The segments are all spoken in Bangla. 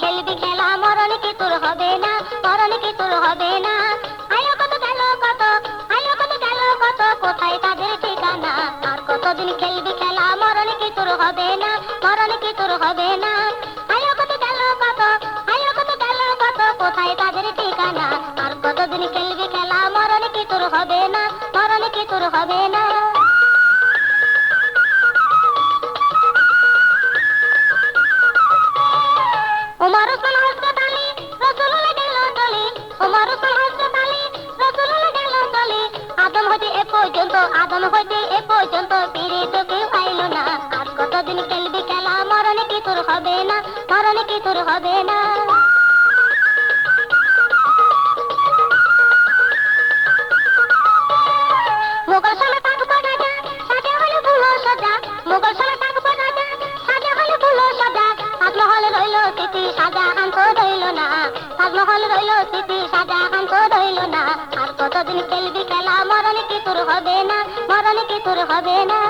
খেলবি খেলা মরণ কি তোর হবে না, মরণ কি তোর হবে না। আয়ো কত গেল কত, আয়ো কত গেল কত, কোথায় তাদের ঠিকানা। আর কতদিন খেলবি খেলা মরণ কি তোর হবে না, মরণ কি তোর হবে না। আয়ো কত গেল কত, আয়ো কত গেল কত, কোথায় তাদের ঠিকানা। আর কতদিন খেলবি খেলা মরণ কি তোর হবে না, মরণ কি তোর হবে না। ওমর ওসমান হযরত আলী রাসূলুল্লাহ গেল চলে, ওমর ওসমান হযরত আলী রাসূলুল্লাহ গেল চলে। আদম হইতে এ পর্যন্ত, আদম হইতে এ পর্যন্ত ফিরে তো কেউ পাইল না। আর কতদিন খেলবি খেলা মরণ কি তোর হবে না, মরণ কি তোর হবে না। মোগল সম্রাট আকবর রাজা সাজা হলো ভুলো সজা, মোগল সম্রাট আকবর রাজা সাজা হলো ভুলো সজা। তাজমহল রইল স্মৃতি, শাহজাহান তো রইল না, তাজমহল রইল স্মৃতি, শাহজাহান তো রইল না। আর কতদিন খেলবি খেলা মরণ কি তোর হবে না, মরণ কি তোর হবে না।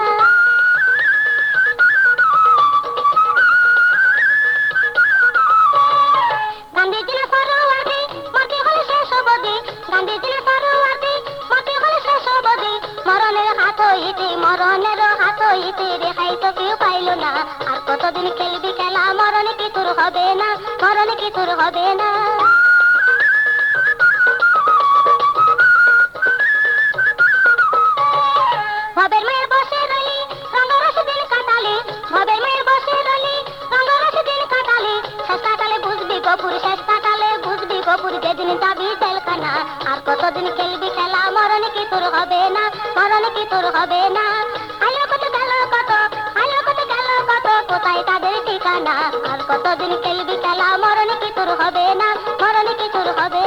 গান্ধীজি না সরোয়ার্দী মরতে হলে শেষ অবধি, গান্ধীজি না সরোয়ার্দী মরতে হলে শেষ অবধি। মরণের হাত হইতে, মরণের হাত হইতে রেহাই তো কেউ পাইল না। আর কতদিন খেলবি খেলা মরণ কি তোর হবে না, মরণ কি তোর হবে না। ভবের মায়ের বসে রইলি রঙ্গরস দিন কাটালি, ভবের মায়ের বসে রইলি রঙ্গরস দিন কাটালি। শেষ কাটালে বুঝবি গপুর, শেষ কাটালে বুঝবি গপুর, যেদিন যাবি জেলখানা। আর কতদিন খেলবি খেলা মরণ কি তোর হবে না, মরণ কি তোর হবে না। আয়ো কত গেল কত, আয়ো কত গেল কত, কোথায় তাদের ঠিকানা। আর কতদিন খেলবি খেলা মরণ কি তোর হবে না, মরণ কি তোর হবে